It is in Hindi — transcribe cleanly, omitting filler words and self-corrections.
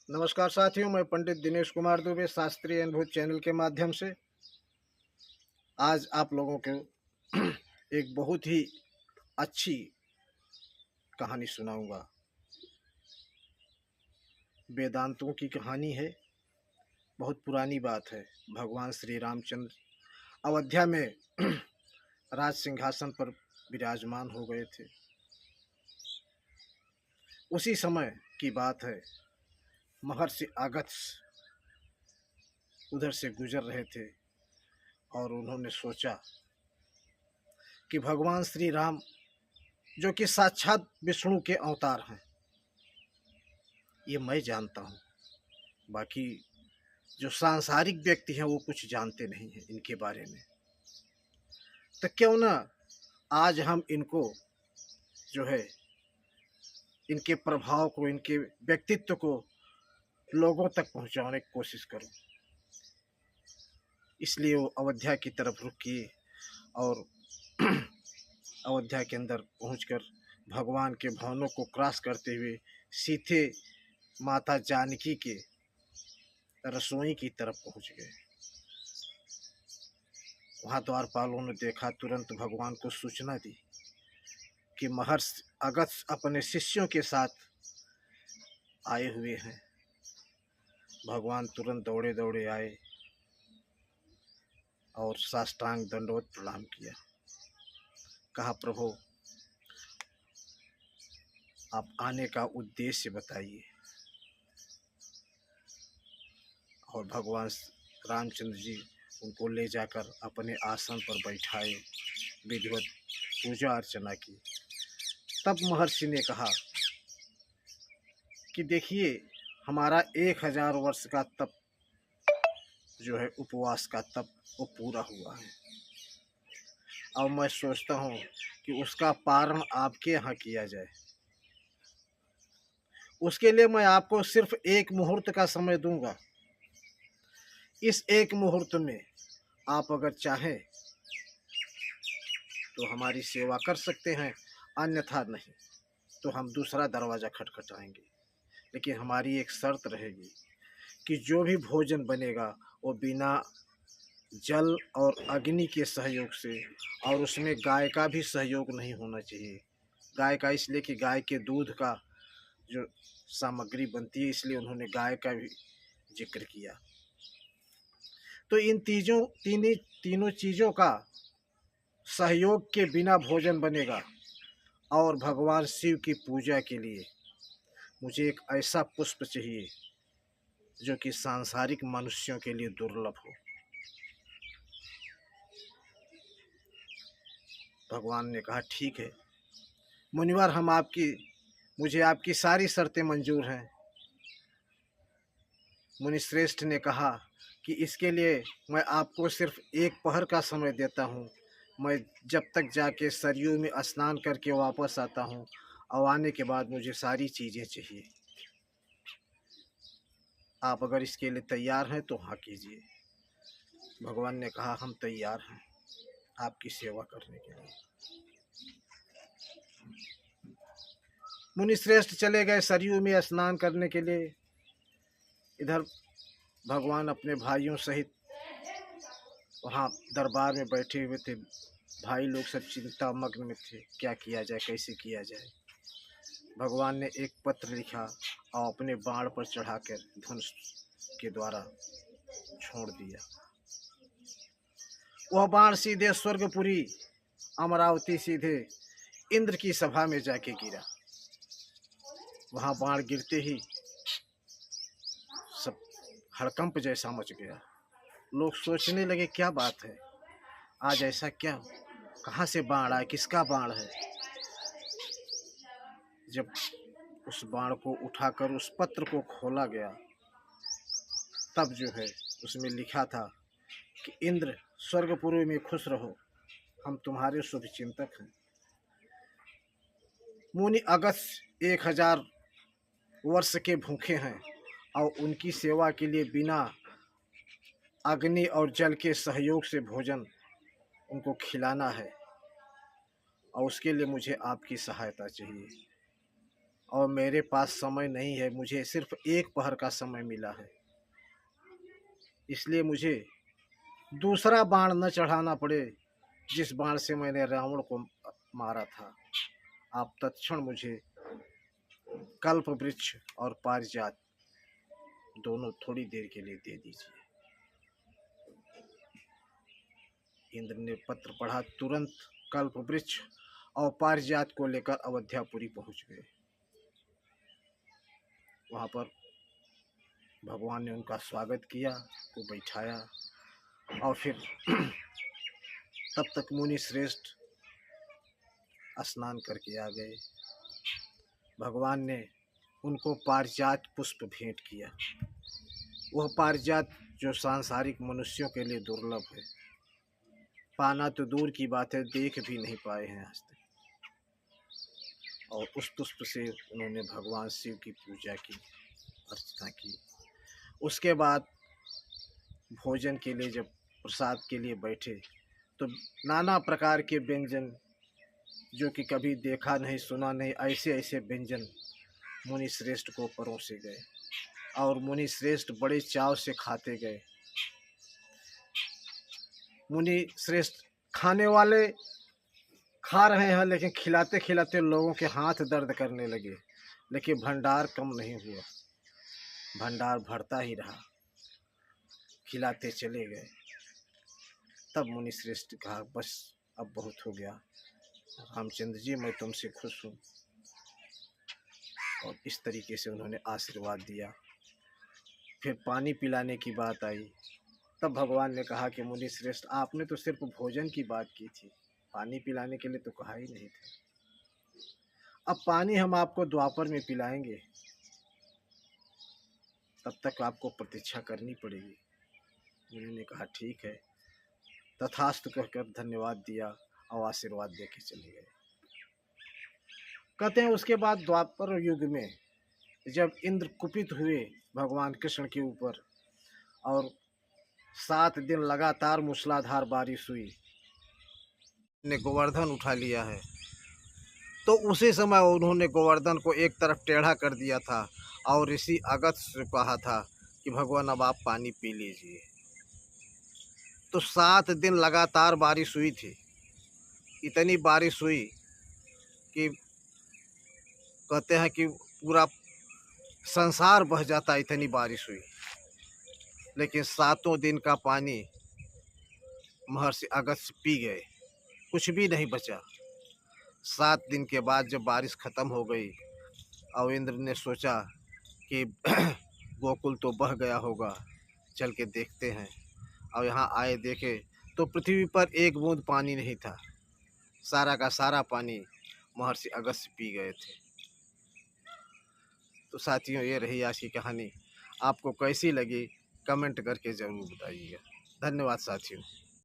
नमस्कार साथियों, मैं पंडित दिनेश कुमार दुबे शास्त्रीय अनुभूत चैनल के माध्यम से आज आप लोगों को एक बहुत ही अच्छी कहानी सुनाऊंगा। वेदांतों की कहानी है। बहुत पुरानी बात है। भगवान श्री रामचंद्र अयोध्या में राज सिंहासन पर विराजमान हो गए थे। उसी समय की बात है। महर्षि अगस्त्य उधर से गुजर रहे थे और उन्होंने सोचा कि भगवान श्री राम जो कि साक्षात विष्णु के अवतार हैं, ये मैं जानता हूँ। बाकी जो सांसारिक व्यक्ति हैं वो कुछ जानते नहीं हैं इनके बारे में। तो क्यों ना आज हम इनको जो है इनके प्रभाव को, इनके व्यक्तित्व को लोगों तक पहुंचाने की कोशिश करूं। इसलिए वो अयोध्या की तरफ रुख किए और अयोध्या के अंदर पहुंचकर भगवान के भवनों को क्रॉस करते हुए सीधे माता जानकी के रसोई की तरफ पहुंच गए। वहां द्वारपालों ने देखा, तुरंत भगवान को सूचना दी कि महर्षि अगस्त्य अपने शिष्यों के साथ आए हुए हैं। भगवान तुरंत दौड़े दौड़े आए और साष्टांग दंडवत प्रणाम किया। कहा, प्रभु आप आने का उद्देश्य बताइए। और भगवान रामचंद्र जी उनको ले जाकर अपने आसन पर बैठाए, विधिवत पूजा अर्चना की। तब महर्षि ने कहा कि देखिए, हमारा 1000 वर्ष का तप जो है, उपवास का तप, वो पूरा हुआ है। अब मैं सोचता हूँ कि उसका पारण आपके यहाँ किया जाए। उसके लिए मैं आपको सिर्फ 1 मुहूर्त का समय दूंगा। इस 1 मुहूर्त में आप अगर चाहें तो हमारी सेवा कर सकते हैं, अन्यथा नहीं तो हम दूसरा दरवाज़ा खटखटाएंगे। लेकिन हमारी एक शर्त रहेगी कि जो भी भोजन बनेगा वो बिना जल और अग्नि के सहयोग से, और उसमें गाय का भी सहयोग नहीं होना चाहिए। गाय का इसलिए कि गाय के दूध का जो सामग्री बनती है, इसलिए उन्होंने गाय का भी जिक्र किया। तो इन तीनों चीज़ों का सहयोग के बिना भोजन बनेगा। और भगवान शिव की पूजा के लिए मुझे एक ऐसा पुष्प चाहिए जो कि सांसारिक मनुष्यों के लिए दुर्लभ हो। भगवान ने कहा, ठीक है मुनिवर, मुझे आपकी सारी शर्तें मंजूर हैं। मुनिश्रेष्ठ ने कहा कि इसके लिए मैं आपको सिर्फ 1 पहर का समय देता हूँ। मैं जब तक जाके सरयू में स्नान करके वापस आता हूँ, और आने के बाद मुझे सारी चीज़ें चाहिए। आप अगर इसके लिए तैयार हैं तो हाँ कीजिए। भगवान ने कहा, हम तैयार हैं आपकी सेवा करने के लिए। मुनिश्रेष्ठ चले गए सरयू में स्नान करने के लिए। इधर भगवान अपने भाइयों सहित वहाँ दरबार में बैठे हुए थे। भाई लोग सब चिंता मग्न में थे, क्या किया जाए, कैसे किया जाए। भगवान ने एक पत्र लिखा और अपने बाण पर चढ़ाकर धनुष के द्वारा छोड़ दिया। वह बाण सीधे स्वर्गपुरी अमरावती सीधे इंद्र की सभा में जाके गिरा। वहाँ बाण गिरते ही सब हड़कंप जैसा मच गया। लोग सोचने लगे, क्या बात है, आज ऐसा क्या, कहाँ से बाण आया, किसका बाण है। जब उस बाण को उठाकर उस पत्र को खोला गया, तब जो है उसमें लिखा था कि इंद्र स्वर्गपुरी में खुश रहो, हम तुम्हारे शुभ चिंतक हैं। मुनि अगस्त्य 1000 वर्ष के भूखे हैं और उनकी सेवा के लिए बिना अग्नि और जल के सहयोग से भोजन उनको खिलाना है, और उसके लिए मुझे आपकी सहायता चाहिए। और मेरे पास समय नहीं है, मुझे सिर्फ एक पहर का समय मिला है, इसलिए मुझे दूसरा बाण न चढ़ाना पड़े जिस बाण से मैंने रावण को मारा था। आप तत्क्षण मुझे कल्प वृक्ष और पारिजात दोनों थोड़ी देर के लिए दे दीजिए। इंद्र ने पत्र पढ़ा, तुरंत कल्प वृक्ष और पारिजात को लेकर अवध्यापुरी पहुंच गए। वहां पर भगवान ने उनका स्वागत किया, को बैठाया और फिर तब तक मुनि श्रेष्ठ स्नान करके आ गए। भगवान ने उनको पारिजात पुष्प भेंट किया। वह पारिजात जो सांसारिक मनुष्यों के लिए दुर्लभ है, पाना तो दूर की बात है, देख भी नहीं पाए हैं आज तक। और उस पुष्प से उन्होंने भगवान शिव की पूजा की, अर्चना की। उसके बाद भोजन के लिए जब प्रसाद के लिए बैठे तो नाना प्रकार के व्यंजन जो कि कभी देखा नहीं सुना नहीं, ऐसे ऐसे व्यंजन मुनि श्रेष्ठ को परोसे गए और मुनि श्रेष्ठ बड़े चाव से खाते गए। मुनि श्रेष्ठ खाने वाले खा रहे हैं, लेकिन खिलाते खिलाते लोगों के हाथ दर्द करने लगे, लेकिन भंडार कम नहीं हुआ, भंडार भरता ही रहा, खिलाते चले गए। तब मुनि श्रेष्ठ कहा, बस अब बहुत हो गया, रामचंद्र जी मैं तुमसे खुश हूँ। और इस तरीके से उन्होंने आशीर्वाद दिया। फिर पानी पिलाने की बात आई, तब भगवान ने कहा कि मुनि श्रेष्ठ आपने तो सिर्फ भोजन की बात की थी, पानी पिलाने के लिए तो कहा ही नहीं था। अब पानी हम आपको द्वापर में पिलाएंगे, तब तक आपको प्रतीक्षा करनी पड़ेगी। उन्होंने कहा ठीक है, तथास्तु कहकर धन्यवाद दिया और आशीर्वाद दे के चले गए। कहते हैं उसके बाद द्वापर युग में जब इंद्र कुपित हुए भगवान कृष्ण के ऊपर और 7 दिन लगातार मूसलाधार बारिश हुई, ने गोवर्धन उठा लिया है, तो उसी समय उन्होंने गोवर्धन को एक तरफ टेढ़ा कर दिया था और ऋषि अगस्त्य से कहा था कि भगवान अब आप पानी पी लीजिए। तो 7 दिन लगातार बारिश हुई थी, इतनी बारिश हुई कि कहते हैं कि पूरा संसार बह जाता, इतनी बारिश हुई। लेकिन 7 दिन का पानी महर्षि अगस्त्य पी गए, कुछ भी नहीं बचा। 7 दिन के बाद जब बारिश खत्म हो गई और इंद्र ने सोचा कि गोकुल तो बह गया होगा, चल के देखते हैं, और यहाँ आए देखे तो पृथ्वी पर एक बूंद पानी नहीं था, सारा का सारा पानी महर्षि अगस्त्य पी गए थे। तो साथियों, ये रही आज की कहानी। आपको कैसी लगी कमेंट करके ज़रूर बताइएगा। धन्यवाद साथियों।